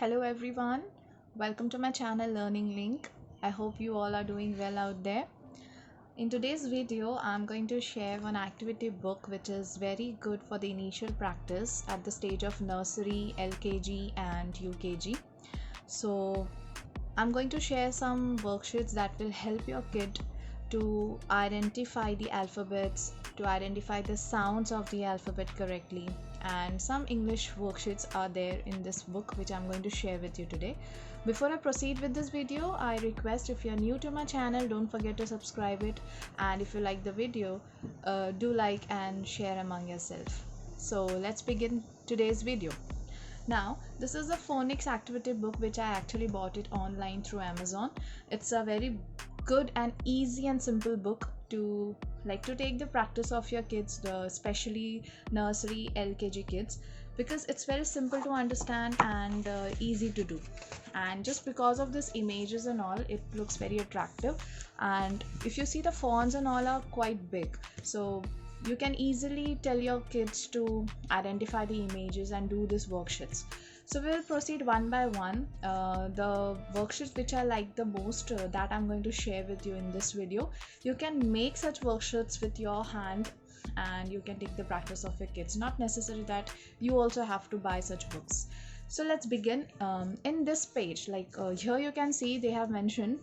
Hello everyone, welcome to my channel Learning Link. I hope you all are doing well out there. In today's video, I'm going to share one activity book which is very good for the initial practice at the stage of nursery, LKG and UKG. So I'm going to share some worksheets that will help your kid to identify the alphabets, to identify the sounds of the alphabet correctly, and some English worksheets are there in this book which I'm going to share with you today. Before I proceed with this video, I request, if you're new to my channel, don't forget to subscribe it, and if you like the video, do like and share among yourself. So let's begin today's video. Now, this is a phonics activity book which I actually bought it online through Amazon. It's a very good and easy and simple book to take the practice of your kids, especially nursery LKG kids, because it's very simple to understand and easy to do. And just because of this images and all, it looks very attractive. And if you see, the fonts and all are quite big, so you can easily tell your kids to identify the images and do these worksheets. So we'll proceed one by one. The worksheets which I like the most, that I'm going to share with you in this video. You can make such worksheets with your hand and you can take the practice of your kids. Not necessary that you also have to buy such books. So let's begin. In this page, here you can see they have mentioned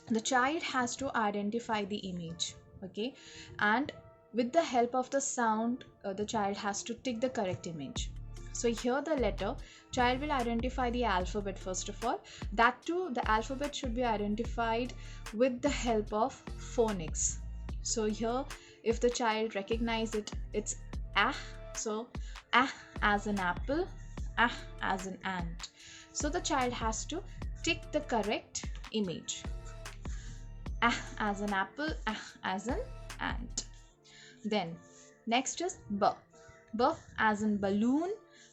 the child has to identify the image, okay, and with the help of the sound, the child has to tick the correct image. So here the letter, child will identify the alphabet first of all. That too, the alphabet should be identified with the help of phonics. So here, if the child recognize it, it's ah. So ah as an apple, ah as an ant. So the child has to tick the correct image. Ah as an apple, ah as an ant. Then next is b. B as in balloon,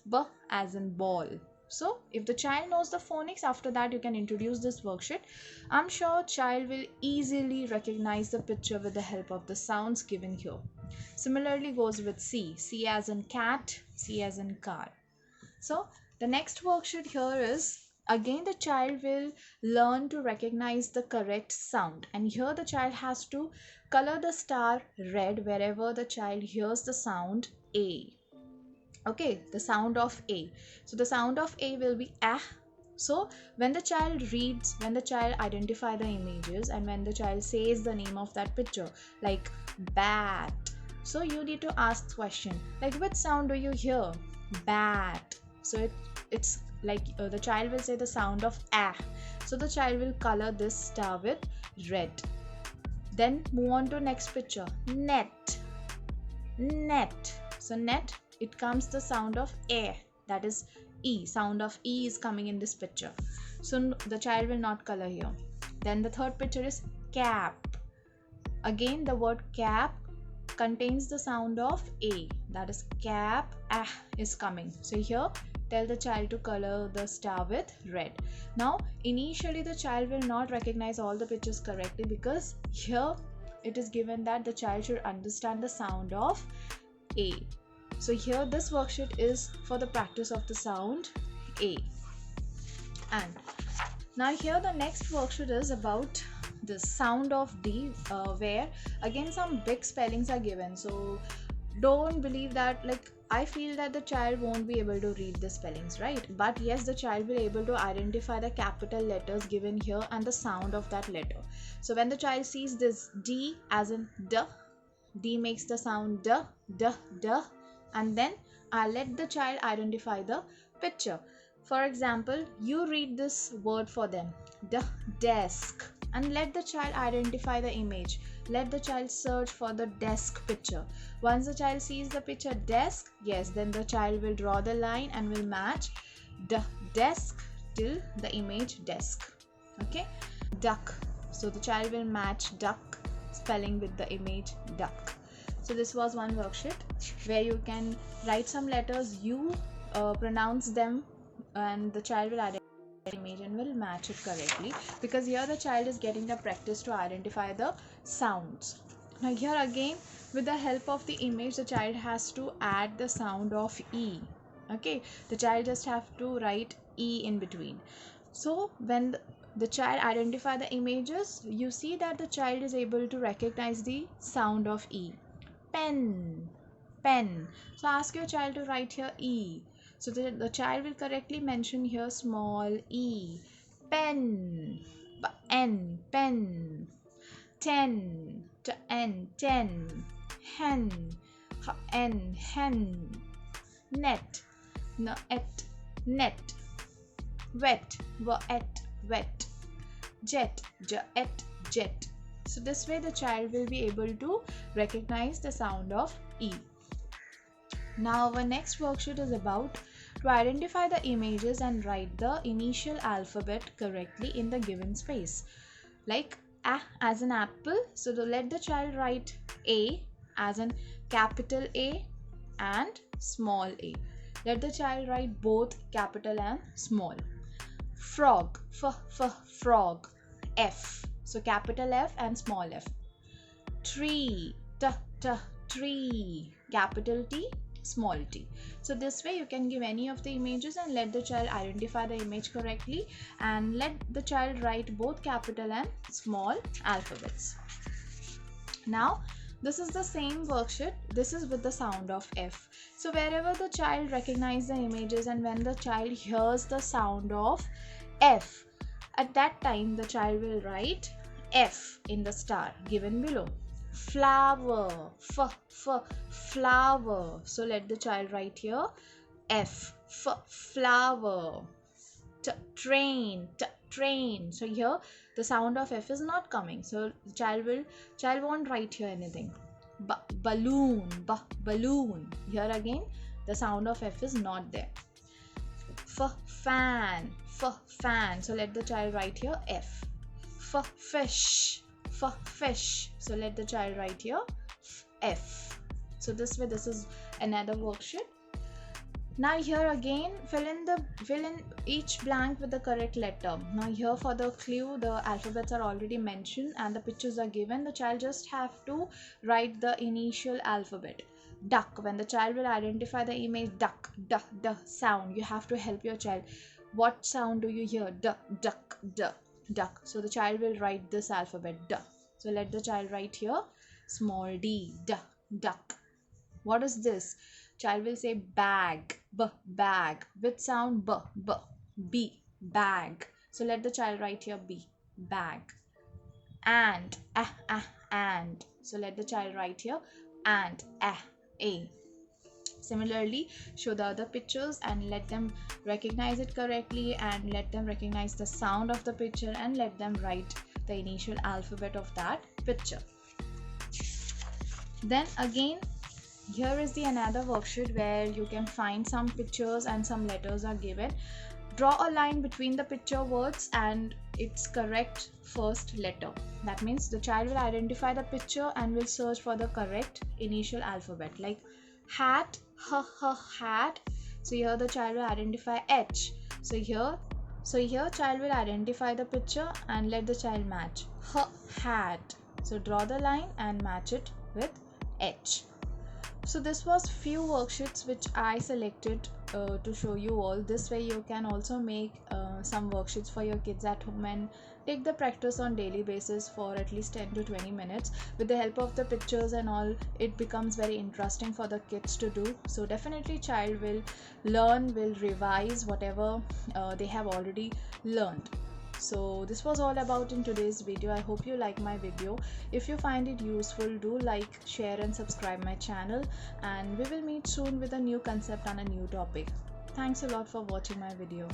b as in ball. So if the child knows the phonics, after that you can introduce this worksheet. I'm sure child will easily recognize the picture with the help of the sounds given here. Similarly goes with C. C as in cat, C as in car. So the next worksheet here is, again the child will learn to recognize the correct sound, and here the child has to color the star red wherever the child hears the sound A. Okay, the sound of A. So the sound of A will be ah. So when the child reads, when the child identify the images, and when the child says the name of that picture, like bat, so you need to ask question like, which sound do you hear? Bat. So it's like the child will say the sound of ah. So the child will color this star with red. Then move on to next picture. Net. Net. So net, it comes the sound of air, that is E. Sound of E is coming in this picture. So the child will not color here. Then the third picture is cap. Again the word cap contains the sound of A, that is cap, ah is coming. So here tell the child to color the star with red. Now initially the child will not recognize all the pictures correctly, because here it is given that the child should understand the sound of A. So here this worksheet is for the practice of the sound A. And now here the next worksheet is about the sound of D, where again some big spellings are given. So don't believe that, I feel that the child won't be able to read the spellings, right? But yes, the child will be able to identify the capital letters given here and the sound of that letter. So when the child sees this D as in D, D makes the sound D, D, D, and then I let the child identify the picture. For example, you read this word for them, desk, and let the child identify the image. Let the child search for the desk picture. Once the child sees the picture desk, yes, then the child will draw the line and will match the desk till the image desk. Okay, duck. So the child will match duck spelling with the image duck. So this was one worksheet where you can write some letters, you pronounce them, and the child will identify the image and will match it correctly, because here the child is getting the practice to identify the sounds. Now here again, with the help of the image, the child has to add the sound of E. Okay, the child just have to write E in between. So when the child identify the images, you see that the child is able to recognize the sound of E. Pen, pen. So ask your child to write here E. So the child will correctly mention here small e. Pen, n, pen. Ten, ten. Hen, n, hen. Net, net. Wet, wet. Jet, jet. So this way the child will be able to recognize the sound of E. Now our next worksheet is about to identify the images and write the initial alphabet correctly in the given space. Like A as an apple, so let the child write A as in capital A and small a. Let the child write both capital and small. Frog, frog. F, so capital F and small f. Tree, tree, capital T, small t. So this way you can give any of the images and let the child identify the image correctly, and let the child write both capital and small alphabets. Now this is the same worksheet. This is with the sound of F. So wherever the child recognizes the images and when the child hears the sound of F, at that time the child will write F in the star given below. Flower, flower. So let the child write here F, flower. Train, train. So here the sound of F is not coming, so the child won't write here anything. Balloon, balloon. Here again the sound of F is not there. Fan, fan. So let the child write here F. Fish, fish. So let the child write here F. So this way this is another worksheet. Now here again fill in each blank with the correct letter. Now here for the clue, the alphabets are already mentioned and the pictures are given. The child just have to write the initial alphabet. Duck, when the child will identify the image, duck, sound. You have to help your child. What sound do you hear? Duck. So the child will write this alphabet, duck. So let the child write here small d, duck. What is this? Child will say bag, bag. With sound b, bag. So let the child write here b, bag. And, and. So let the child write here and, a. Similarly, show the other pictures and let them recognize it correctly, and let them recognize the sound of the picture, and let them write the initial alphabet of that picture. Then again, here is the another worksheet where you can find some pictures and some letters are given. Draw a line between the picture words and its correct first letter. That means the child will identify the picture and will search for the correct initial alphabet. Like hat, hat. So here the child will identify H. So here child will identify the picture and let the child match hat. So draw the line and match it with H. So this was few worksheets which I selected to show you all. This way you can also make some worksheets for your kids at home and take the practice on daily basis for at least 10 to 20 minutes. With the help of the pictures and all, it becomes very interesting for the kids to do. So definitely child will learn, will revise whatever they have already learned. So this was all about in today's video. I hope you like my video. If you find it useful, do like, share and subscribe my channel, and we will meet soon with a new concept on a new topic. Thanks a lot for watching my video.